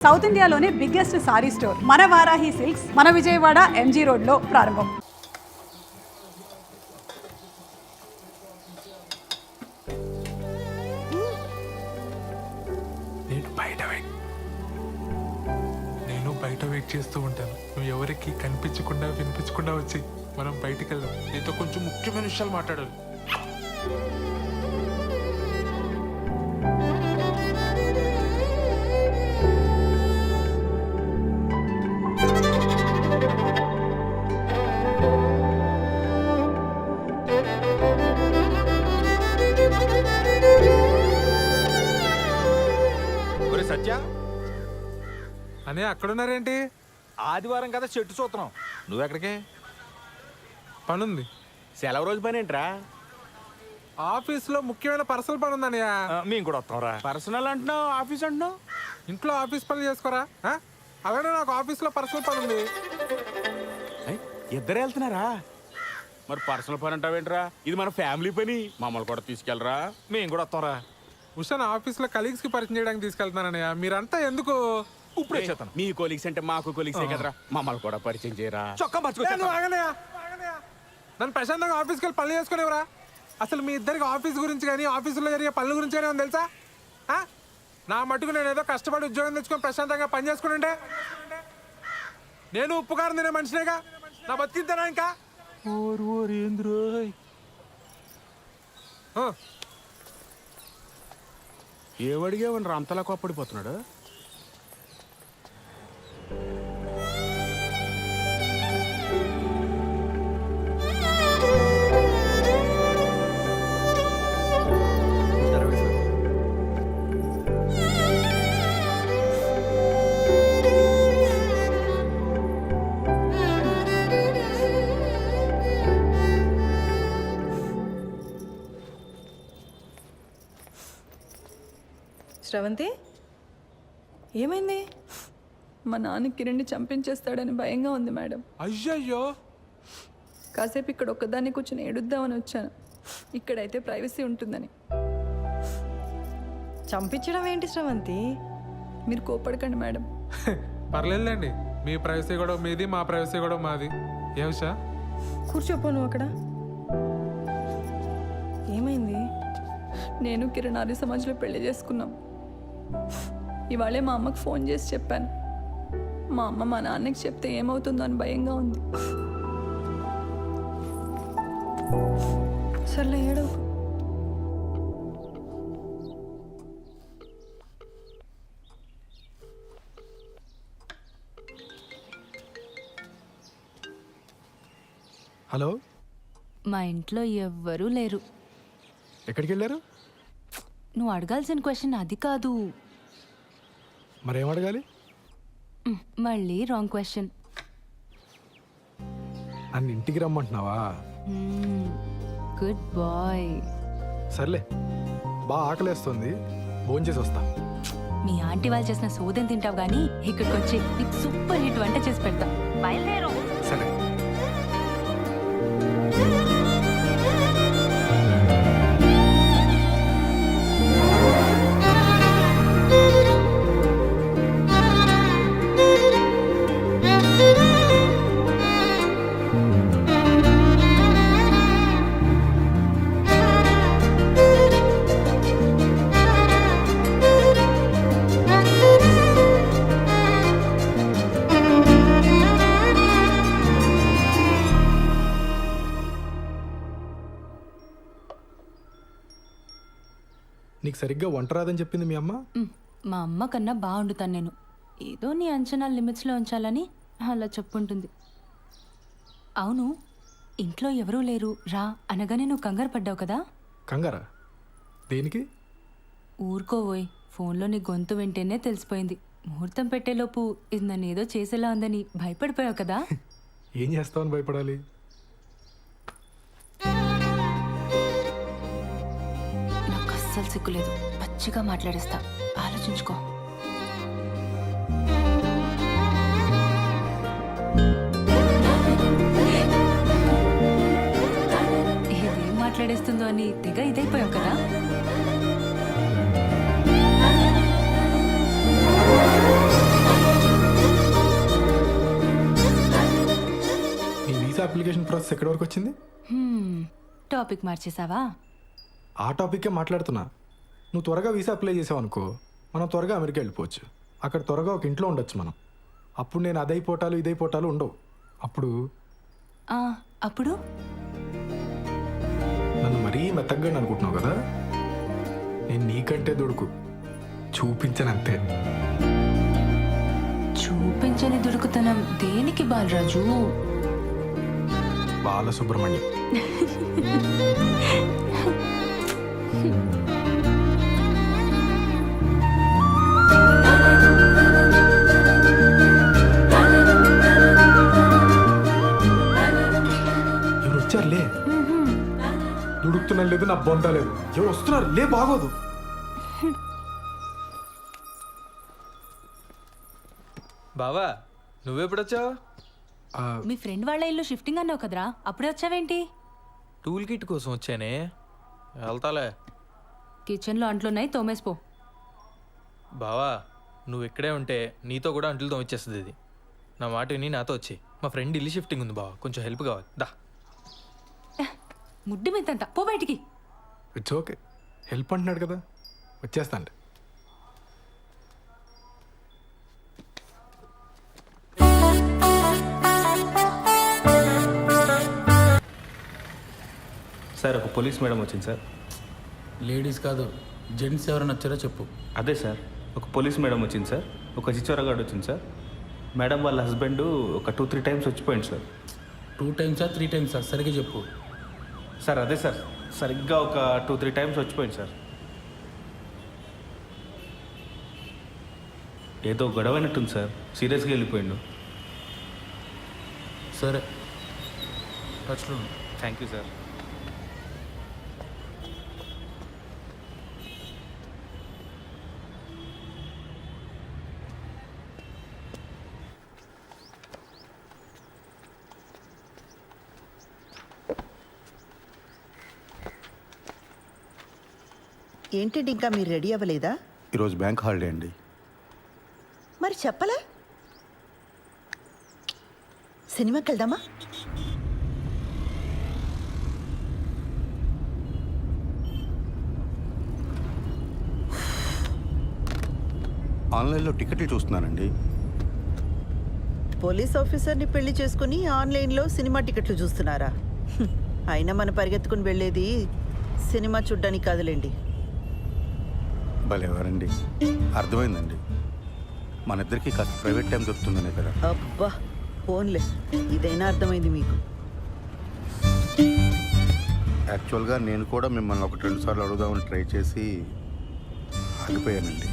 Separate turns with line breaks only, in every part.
South ఇండియాలోనే biggest sorry store మన Varahi silks మన విజయవాడ ఎంజీ రోడ్లో ప్రారంభం.
నేను బయట వెయిట్ చేస్తూ ఉంటాను. నువ్వు ఎవరికి కనిపించకుండా వినిపించకుండా వచ్చి మనం బయటికి వెళ్దాం. నీతో కొంచెం ముఖ్యమైన విషయాలు మాట్లాడాలి.
సత్య
అనే అక్కడున్నారేంటి?
ఆదివారం కదా చెట్టు చూస్తున్నాం. నువ్వెక్కడికే?
పనుంది.
సెలవు రోజు పని ఏంట్రా?
ఆఫీస్లో ముఖ్యమైన పర్సనల్ పని ఉందన్నయ్య.
మేము కూడా వస్తాంరా. పర్సనల్ అంటున్నావు, ఆఫీస్ అంటున్నావు.
ఇంట్లో ఆఫీస్ పనులు చేసుకోరా? అలానే నాకు ఆఫీస్లో పర్సనల్ పని ఉంది.
ఇద్దరు వెళ్తున్నారా? మరి పర్సనల్ పని అంటావేంట్రా? ఇది మన ఫ్యామిలీ పని. మమ్మల్ని కూడా తీసుకెళ్ళరా, మేము కూడా వస్తాంరా.
ఉషా ఆఫీస్లో కలీగ్స్ కి పరిచయం చేయడానికి తీసుకెళ్తున్నానన్నయ్య. మీరంతా ఎందుకు
ఇప్పుడే చేస్తాను? మీ కొలీగ్స్ అంటే మాకు కొలీగ్సే కదరా, మమ్మల్ని కూడా పరిచయం చేయరా. చొక్కా
నన్ను ప్రశాంతంగా ఆఫీస్కి వెళ్ళి పనులు చేసుకునేవరా? అసలు మీ ఇద్దరికి ఆఫీస్ గురించి కానీ ఆఫీసులో జరిగే పనుల గురించి కానీ ఉంది తెలుసా? నా మటుకు నేను ఏదో కష్టపడి ఉద్యోగం తెచ్చుకొని ప్రశాంతంగా పని చేసుకుని నేను ఉప్పుకారం తినే మనిషినేగా. నా బతికిద్దానా ఇంకా?
ఏమడిగేవని అంతలా కోప్పడిపోతున్నాడు?
శ్రవంతి, ఏమైంది?
మా నాన్న కిరణ్ని చంపించేస్తాడని భయంగా ఉంది మేడం.
అయ్యయ్యో,
కాసేపు ఇక్కడ ఒక్కదాన్ని కూర్చొని ఏడుద్దామని వచ్చాను. ఇక్కడైతే ప్రైవసీ ఉంటుందని.
చంపించడం ఏంటి శ్రవంతి?
మీరు కోపడకండి మేడం.
పర్లేదులేండి. మీ ప్రైవసీ కూడా మీది, మా ప్రైవసీ కూడా మాది. ఏ ఉషా?
కూర్చోపో నువ్వు అక్కడ. ఏమైంది?
నేను కిరణ్ ఆర్య సమాజ్లో పెళ్లి చేసుకున్నాం. ఇవాళే మా అమ్మకు ఫోన్ చేసి చెప్పాను. మా అమ్మ మా నాన్నకి చెప్తే ఏమవుతుందో అని భయంగా ఉంది.
సర్లే, ఏడవకు.
హలో,
మా ఇంట్లో ఎవ్వరూ లేరు.
ఎక్కడికి వెళ్ళారు?
నువ్వు అడగాల్సిన క్వశ్చన్ అది కాదు.
మరేం అడగాలి?
మళ్ళీ రాంగ్ క్వశ్చన్.
నన్ను ఇంటికి రమ్మంటున్నావా?
Good bye.
సర్లే, బాగా ఆకలేస్తుంది, భోంచేసి వస్తా.
మీ ఆంటీ వాళ్ళు చేసిన సోదం తింటావు కానీ ఇక్కడికి వచ్చి నీకు సూపర్ హిట్ వంట చేసి పెడతా. బయలుదేరు.
సరే. నీకు సరిగ్గా వంట రాదని చెప్పింది మీ అమ్మ?
మా అమ్మ కన్నా బాగుండుతాను నేను. ఏదో నీ అంచనా లిమిట్స్లో ఉంచాలని అలా చెప్పుంటుంది. అవును, ఇంట్లో ఎవరూ లేరు రా అనగానే నువ్వు కంగారు పడ్డావు కదా?
కంగారా? దేనికి?
ఊరుకోవోయ్, ఫోన్లో నీ గొంతు వింటేనే తెలిసిపోయింది. ముహూర్తం పెట్టేలోపు ఇది నన్ను ఏదో చేసేలా ఉందని భయపడిపోయావు కదా?
ఏం చేస్తావని భయపడాలి?
నాకు అస్సలు సిగ్గులేదు. పచ్చిగా మాట్లాడేస్తా, ఆలోచించుకో. ఇదేం మాట్లాడేస్తుందో అని తెగ ఇదైపోయావు కదా?
ప్రాసెస్ ఎక్కడి వరకు వచ్చింది?
టాపిక్ మార్చేసావా?
ఆ టాపిక్కే మాట్లాడుతున్నా. నువ్వు త్వరగా వీసా అప్లై చేసావు అనుకో, మనం త్వరగా అమెరికా వెళ్ళిపోవచ్చు. అక్కడ త్వరగా ఒక ఇంట్లో ఉండొచ్చు మనం. అప్పుడు నేను అదైపోటాలు ఇదైపోటాలు ఉండవు. అప్పుడు
ఆ, అప్పుడు
నన్ను మరీ మెత్తగ్గా అనుకుంటున్నావు కదా. నేను నీకంటే దొడుకు చూపించనంతే.
చూపించని దుడుకుతనం దేనికి బాలరాజు?
బాలసుబ్రహ్మణ్యం. ఎవరు వచ్చారులే. దుడుకుతున్నా లేదు, నా బొంత లేదు. ఎవరు వస్తున్నారు లే, బాగోదు.
బావా నువ్వెప్పుడొచ్చావు?
మీ ఫ్రెండ్ వాళ్ళ ఇల్లు షిఫ్టింగ్ అన్నావు కదరా, అప్పుడే వచ్చావేంటి?
టూల్ కిట్ కోసం వచ్చానే, వెళ్తాలే.
కిచెన్లో అంట్లున్నాయి, తోమేసిపో.
బావా నువ్వు ఇక్కడే ఉంటే నీతో కూడా అంట్లు తోమిచ్చేస్తుంది ఇది. నా మాట విని నాతో వచ్చి. మా ఫ్రెండ్ ఇల్లు షిఫ్టింగ్ ఉంది బావా, కొంచెం హెల్ప్ కావాలి. దా.
ముడ్డి మీదంట, పో బయటికి.
ఇట్స్ ఓకే, హెల్ప్ అంటున్నాడు కదా, వచ్చేస్తాండి.
సార్ ఒక పోలీస్ మేడం వచ్చింది సార్.
లేడీస్ కాదు, జెంట్స్ ఎవరైనా వచ్చారో చెప్పు.
అదే సార్, ఒక పోలీస్ మేడం వచ్చింది సార్. ఒక చిచ్చోరగాడు వచ్చింది సార్. మేడం వాళ్ళ హస్బెండ్ ఒక 2-3 టైమ్స్ వచ్చిపోయింది సార్.
2 టైమ్సా 3 టైమ్సా సరిగ్గా చెప్పు.
సార్ అదే సార్, సరిగ్గా ఒక 2-3 టైమ్స్ వచ్చిపోయింది సార్. ఏదో గొడవ అయినట్టుంది సార్, సీరియస్గా వెళ్ళిపోయిండు.
సరే టచ్లో ఉండు.
Thank you sir.
ఏంటండి ఇంకా మీరు రెడీ అవ్వలేదా?
ఈరోజు బ్యాంక్ హాలిడే అండి.
మరి చెప్పలే. సినిమాకి వెళ్దామా?
ఆన్లైన్లో టికెట్లు చూస్తున్నానండి.
పోలీస్ ఆఫీసర్ని పెళ్లి చేసుకుని ఆన్లైన్లో సినిమా టికెట్లు చూస్తున్నారా? అయినా మన పరిగెత్తుకుని వెళ్ళేది సినిమా చూడ్డానికి కాదులేండి.
భలేవారండి, అర్థమైందండి. మన ఇద్దరికి కాస్త ప్రైవేట్ టైం దొరుకుతుందనే కదా.
అబ్బా ఫోన్లే, ఇదైనా అర్థమైంది మీకు.
యాక్చువల్గా నేను కూడా మిమ్మల్ని 1-2 సార్లు అడుగుదామని ట్రై చేసి ఆగిపోయానండి.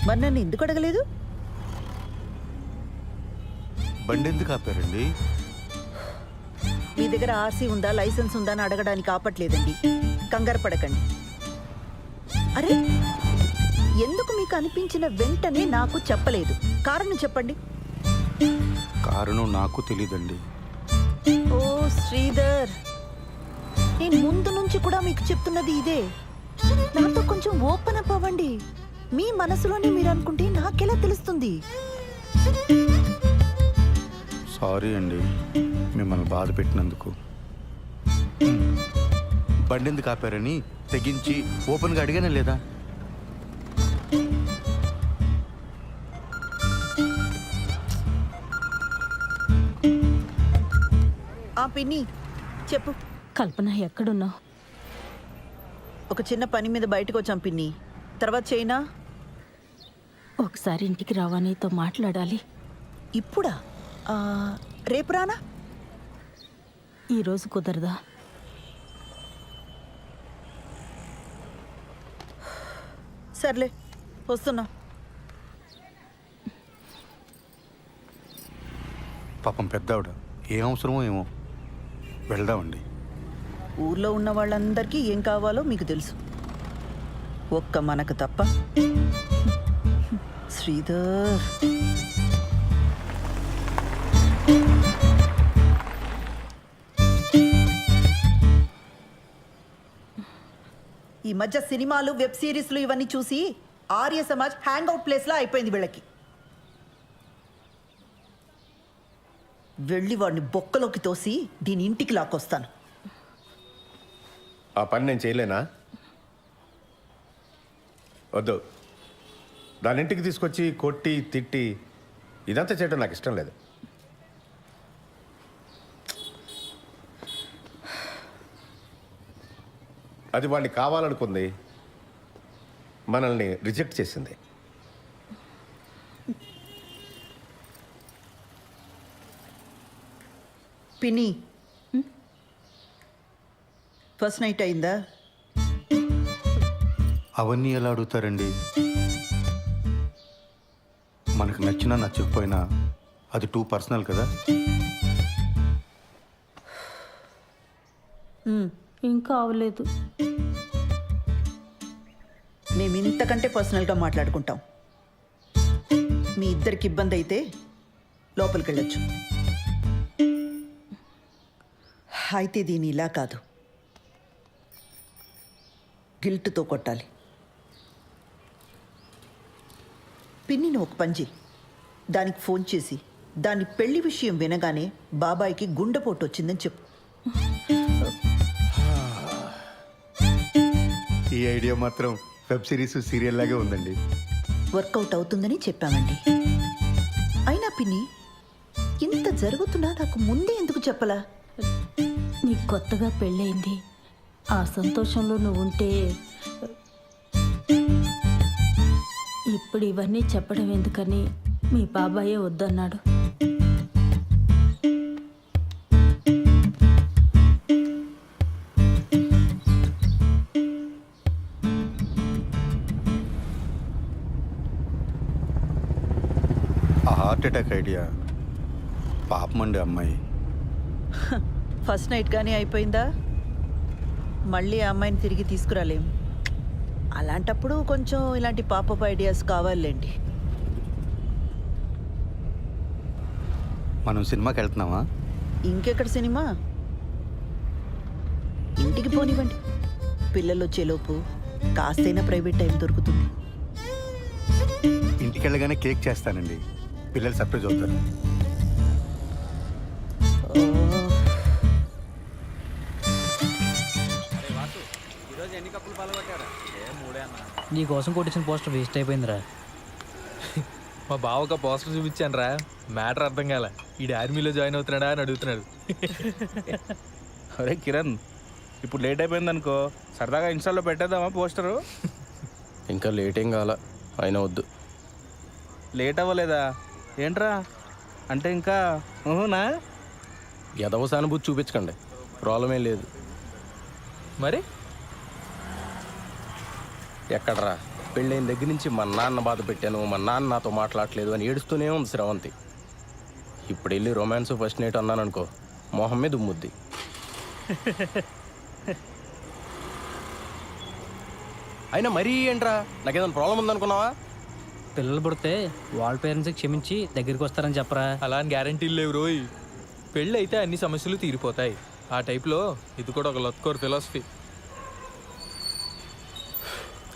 మరి నన్ను ఎందుకు అడగలేదు?
బండి ఎందుకు ఆపారండి?
మీ దగ్గర ఆర్సీ ఉందా, లైసెన్స్ ఉందా అని అడగడానికి ఆపట్లేదండి. కంగారు పడకండి. అరే ఎందుకు మీకు అనిపించిన వెంటనే నాకు చెప్పలేదు? కారణం చెప్పండి.
కారణం నాకు తెలీదండి.
ఓ శ్రీధర్, నేను ముందు నుంచి కూడా మీకు చెప్తున్నది ఇదే. నాతో కొంచెం ఓపెన్ అప్ అవ్వండి. మీ మనసులోనే మీరు అనుకుంటే నాకెలా తెలుస్తుంది?
సారీ అండి మిమ్మల్ని బాధ పెట్టినందుకు. బండి ఎందుకు ఆపారని తెగించి ఓపెన్గా అడిగానే లేదా?
ఆ పిన్ని చెప్పు.
కల్పన ఎక్కడున్నావు?
ఒక చిన్న పని మీద బయటకు వచ్చాం పిన్ని, తర్వాత చేయనా?
ఒకసారి ఇంటికి రావా, నీతో మాట్లాడాలి.
ఇప్పుడా? రేపు రానా?
ఈరోజు కుదరదా?
సర్లే వస్తున్నా.
పాపం పెద్దావిడ, ఏం అవసరమో ఏమో. వెళ్దామండి.
ఊర్లో ఉన్న వాళ్ళందరికీ ఏం కావాలో మీకు తెలుసు, ఒక్క మనకు తప్ప. శ్రీధర్, ఈ మధ్య సినిమాలు, వెబ్ సిరీస్లు ఇవన్నీ చూసి ఆర్య సమాజ్ హ్యాంగ్ అవుట్ ప్లేస్లా అయిపోయింది వీళ్ళకి. వెళ్ళి వాడిని బొక్కలోకి తోసి దీని ఇంటికి లాక్కొస్తాను.
ఆ పని నేను చేయలేనా? వద్దు, దాని ఇంటికి తీసుకొచ్చి కొట్టి తిట్టి ఇదంతా చేయడం నాకు ఇష్టం లేదు. అది వాడిని కావాలనుకుంది, మనల్ని రిజెక్ట్ చేసింది.
పిన్ని, ఫస్ట్ నైట్ అయిందా?
అవన్నీ ఎలా అడుగుతారండి? మనకు నచ్చినా నచ్చకపోయినా అది టూ పర్సనల్ కదా.
ఇంకా అవలేదు.
మేము ఇంతకంటే పర్సనల్గా మాట్లాడుకుంటాం. మీ ఇద్దరికి ఇబ్బంది అయితే లోపలికి వెళ్ళొచ్చు. అయితే దీని ఇలా కాదు, గిల్ట్తో కొట్టాలి. పిన్నిని ఒక పని చెయ్యి, దానికి ఫోన్ చేసి దాని పెళ్లి విషయం వినగానే బాబాయికి గుండెపోటు వచ్చిందని చెప్పు.
ఈ ఐడియా మాత్రం వెబ్ సిరీస్ సీరియల్ లాగే ఉందండి.
వర్కౌట్ అవుతుందని చెప్పామండి. అయినా పిన్ని, ఇంత జరుగుతున్నా నాకు ముందే ఎందుకు చెప్పలా?
నీకు కొత్తగా పెళ్ళయింది, ఆ సంతోషంలో నువ్వు ఉంటే ఇప్పుడు ఇవన్నీ చెప్పడం ఎందుకని మీ బాబాయే వద్దన్నాడు.
ఆ హార్ట్ అటాక్ ఐడియా పాపమండి అమ్మాయి.
ఫస్ట్ నైట్ కానీ అయిపోయిందా? మళ్ళీ ఆ అమ్మాయిని తిరిగి తీసుకురాలేం. అలాంటప్పుడు కొంచెం ఇలాంటి పాపప్ ఐడియాస్ కావాలండి.
మనం సినిమాకి వెళ్తున్నామా?
ఇంకెక్కడ సినిమా? ఇంటికి పోనివ్వండి, పిల్లలు వచ్చేలోపు కాస్తైనా ప్రైవేట్ టైం దొరుకుతుంది.
ఇంటికి వెళ్ళగానే కేక్ చేస్తానండి, పిల్లలు సర్ప్రైజ్ అవుతారు.
నీ కోసం కొట్టించిన పోస్టర్ వేస్ట్ అయిపోయిందిరా.
మా బావక పోస్టర్ చూపించాను రా, మ్యాటర్ అర్థం కాల. ఈ ఆర్మీలో జాయిన్ అవుతున్నాడా అని అడుగుతున్నాడు.
అరే కిరణ్, ఇప్పుడు లేట్ అయిపోయింది అనుకో, సరదాగా ఇన్స్టాల్లో పెట్టేద్దామా పోస్టరు?
ఇంకా లేట్ ఏం కావాలా, అయినా వద్దు.
లేట్ అవ్వలేదా ఏంట్రా? అంటే ఇంకా ఊహునా?
ఎదవ సానుభూతి చూపించకండి, ప్రాబ్లం ఏం లేదు.
మరి
ఎక్కడరా, పెళ్ళైన దగ్గర నుంచి మా నాన్న బాధ పెట్టాను, మా నాన్న నాతో మాట్లాడలేదు అని ఏడుస్తూనే ఉంది శ్రవంతి. ఇప్పుడు వెళ్ళి రొమాన్స్ ఫస్ట్ నైట్ అన్నాను అనుకో, మొహం మీద ఉమ్ముద్ది. అయినా మరీ ఏంట్రా, నాకేదైనా ప్రాబ్లం ఉందనుకున్నావా?
పిల్లలు పుడితే వాళ్ళ పేరెంట్స్కి క్షమించి దగ్గరికి వస్తారని చెప్పరా.
అలా అని గ్యారంటీలు లేవు రోయ్. పెళ్ళి అయితే అన్ని సమస్యలు తీరిపోతాయి. ఆ టైప్లో ఇది కూడా ఒక లత్కోర్ ఫిలాసఫీ.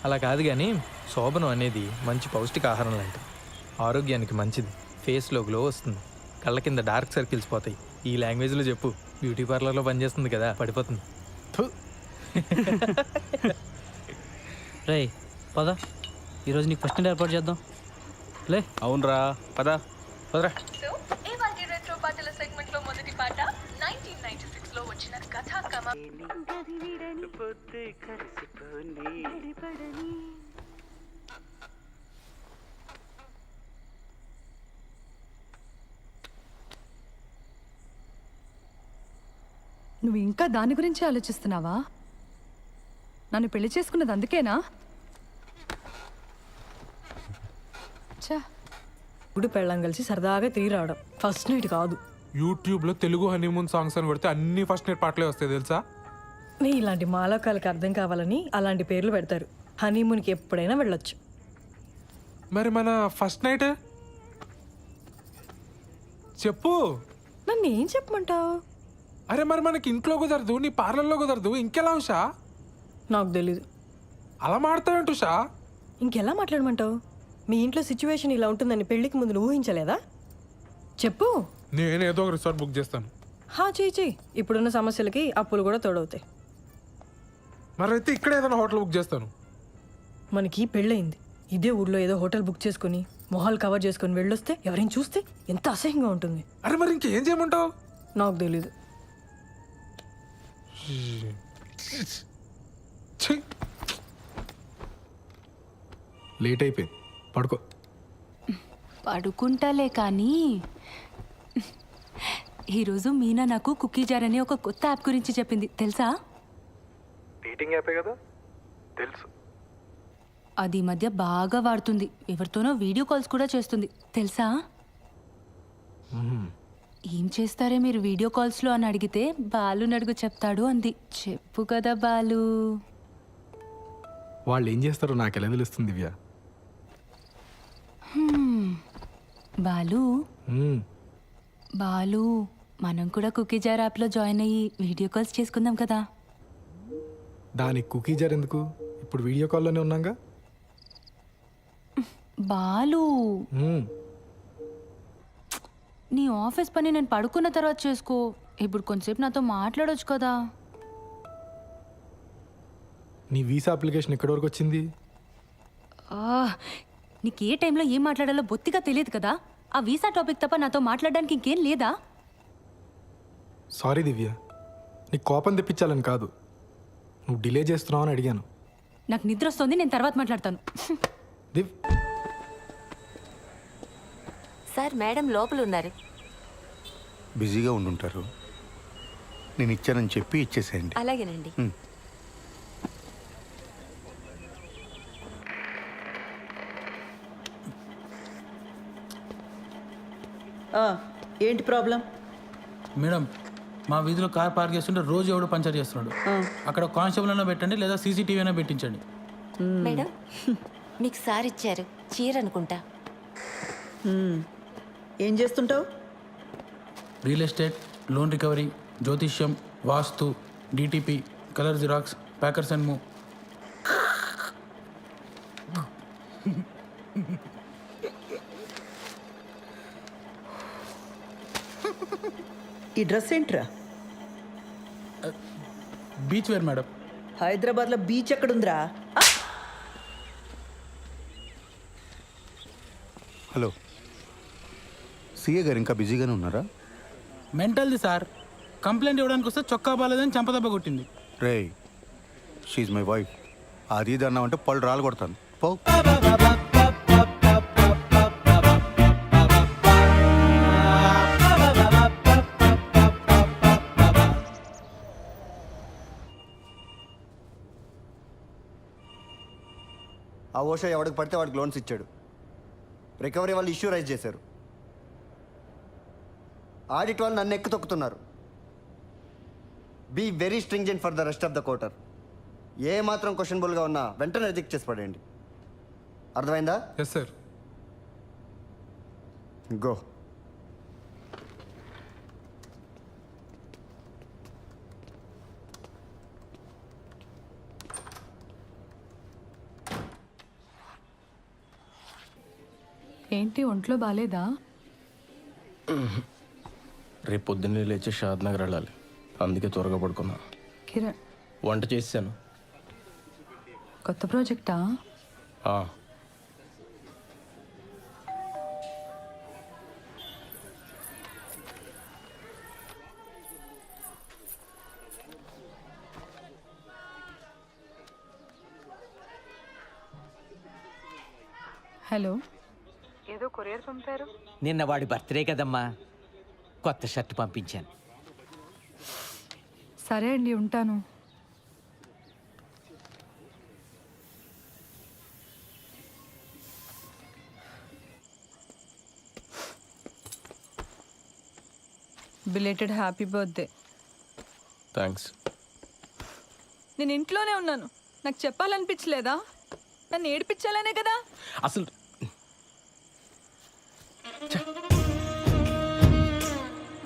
అలా కాదు కానీ శోభనం అనేది మంచి పౌష్టికాహారం లాంటిది. ఆరోగ్యానికి మంచిది, ఫేస్లో గ్లో వస్తుంది, కళ్ళ కింద డార్క్ సర్కిల్స్ పోతాయి. ఈ లాంగ్వేజ్లో చెప్పు, బ్యూటీ పార్లర్లో పనిచేస్తుంది కదా, పడిపోతుంది.
రే పద, ఈరోజు నీకు ఫస్ట్ నైట్ ఏర్పాటు చేద్దాం. లే.
అవునరా, పద పదరా.
సెగ్మెంట్లో మొదటి పాట 1996 లో వచ్చిన కథా కమ.
నువ్వు ఇంకా దాని గురించి ఆలోచిస్తున్నావా? నన్ను పెళ్లి చేసుకున్నది అందుకేనా? చా,
ఇప్పుడు పెళ్ళం కలిసి సరదాగా తిరిగి రావడం ఫస్ట్ నైట్ కాదు.
యూట్యూబ్లో తెలుగు హనీమూన్ సాంగ్స్ అని కొడితే అన్ని ఫస్ట్ నైట్ పాటలే వస్తాయి తెలుసా?
నీ ఇలాంటి మాలోకాలకు అర్థం కావాలని అలాంటి పేర్లు పెడతారు. హనీమూన్కి ఎప్పుడైనా వెళ్ళొచ్చు.
మరి మన ఫస్ట్ నైట్ చెప్పు.
నన్ను ఏం చెప్పమంటావు?
అరే మరి మనకి ఇంట్లో కుదరదు, నీ పార్లర్లో కుదరదు, ఇంకెలా ఉషా?
నాకు తెలీదు.
అలా మాడతావేంటి ఉషా?
ఇంకెలా మాట్లాడమంటావు? మీ ఇంట్లో సిచ్యువేషన్ ఇలా ఉంటుందని పెళ్లికి ముందు నువ్వు ఊహించలేదా? చెప్పు.
నేను ఏదో ఒక రిసార్ట్ బుక్ చేస్తాను.
చెయ్యి. ఇప్పుడున్న సమస్యలకి అప్పులు కూడా తోడవుతాయి.
మరైతే ఇక్కడ ఏదైనా హోటల్ బుక్ చేస్తాను.
మనకి పెళ్ళయింది, ఇదే ఊర్లో ఏదో హోటల్ బుక్ చేసుకుని మొహాలు కవర్ చేసుకుని వెళ్ళొస్తే ఎవరైనా చూస్తే ఎంత అసహ్యంగా ఉంటుంది.
అరే మరి ఇంకేం చేయమంటావు?
నాకు తెలీదు.
లేట్ అయిపోయింది, పడుకో.
పడుకుంటాలే కానీ ఈరోజు మీనా నాకు కుకీ జార్ అనే ఒక కొత్త యాప్ గురించి చెప్పింది, తెలుసా?
డేటింగ్ యాపే కదా, తెలుసు.
అది ఈ మధ్య బాగా వాడుతుంది. ఎవరితోనో వీడియో కాల్స్ కూడా చేస్తుంది, తెలుసా? ఏం చేస్తారే మీరు వీడియో కాల్స్లో అని అడిగితే బాలు నడుగు చెప్తాడు అంది. చెప్పు కదా బాలు.
వాళ్ళు ఏం చేస్తారో నాకు ఎలా తెలుస్తుంది దివ్య?
బాలు బాలు, మనం కూడా కుకీ జార్ యాప్లో జాయిన్ అయ్యి వీడియో కాల్స్ చేసుకుందాం కదా.
దానికి కుకీ జార్ ఎందుకు? ఇప్పుడు వీడియో కాల్లోనే ఉన్నాగా.
బాలు, నీ ఆఫీస్ పని నేను పడుకున్న తర్వాత చేసుకో. ఇప్పుడు కొంచెంసేపు నాతో మాట్లాడొచ్చు కదా.
నీ వీసా అప్లికేషన్ ఎక్కడి వరకు వచ్చింది?
నీకు ఏ టైంలో ఏం మాట్లాడాలో బొత్తిగా తెలియదు కదా. ఆ వీసా టాపిక్ తప్ప నాతో మాట్లాడడానికి ఇంకేం లేదా?
సారీ దివ్య, నీకు కోపం తెప్పించాలని కాదు, నువ్వు డిలే చేస్తున్నావు అని అడిగాను.
నాకు నిద్ర వస్తుంది, నేను తర్వాత మాట్లాడతాను.
దివ్,
సార్ మేడం లోపల ఉన్నారు.
బిజీగా ఉండుంటారు, నేను ఇచ్చానని చెప్పి ఇచ్చేసేయండి.
అలాగేనండి.
ఏంటి ప్రాబ్లం?
మేడం, మా వీధిలో కార్ పార్క్ చేస్తుంటే రోజు ఎవడు పంచర్ చేస్తున్నాడు. అక్కడ కానిస్టేబుల్ అయినా పెట్టండి, లేదా సీసీటీవీ అయినా పెట్టించండి.
మేడం, మీకు సార్ ఇచ్చారు చీర అనుకుంటా.
ఏం చేస్తుంటావు?
రియల్ ఎస్టేట్, లోన్ రికవరీ, జ్యోతిష్యం, వాస్తు, DTP, colour xerox, packers and move.
ఈ డ్రెస్ ఏంట్రా?
Beach wear madam.
హైదరాబాద్లో బీచ్ ఎక్కడుందిరా?
హలో, సిఏ గారు ఇంకా బిజీగానే ఉన్నారా?
మెంటల్ది సార్, కంప్లైంట్ ఇవ్వడానికి వస్తే చొక్కా బాలేదని చంపదెబ్బ కొట్టింది.
రే, షీఈ్ మై వైఫ్. అది ఇది అన్నామంటే పళ్ళు రాలు కొడతాను. పో.
ఆ ఓషో ఎవడికి పడితే వాడికి లోన్స్ ఇచ్చాడు. రికవరీ వాళ్ళు ఇష్యూ రైజ్ చేశారు. ఆడిట్ వాళ్ళు నన్ను ఎక్కు తొక్కుతున్నారు. Be very stringent for the rest of the quarter. ఏ మాత్రం క్వశ్చనబుల్గా ఉన్నా వెంటనే రిజెక్ట్ చేసి పడేయండి. అర్థమైందా?
Yes sir.
గో.
ఏంటి ఒంట్లో బాలేదా?
రేపు పొద్దున్నే లేచి షాద్ నగర్ వెళ్ళాలి, అందుకే త్వరగా పడుకున్నా.
కిరణ్,
వంట చేశాను.
కొత్త ప్రాజెక్టా? హలో,
ఏదో కొరియర్ పంపారు.
నిన్న వాడి బర్త్డే కదమ్మా, కొత్త షర్ట్ పంపించాను.
సరే అండి, ఉంటాను. Belated happy birthday.
థ్యాంక్స్.
నేను ఇంట్లోనే ఉన్నాను, నాకు చెప్పాలనిపించలేదా? నన్ను ఏడిపించాలనే కదా.
అసలు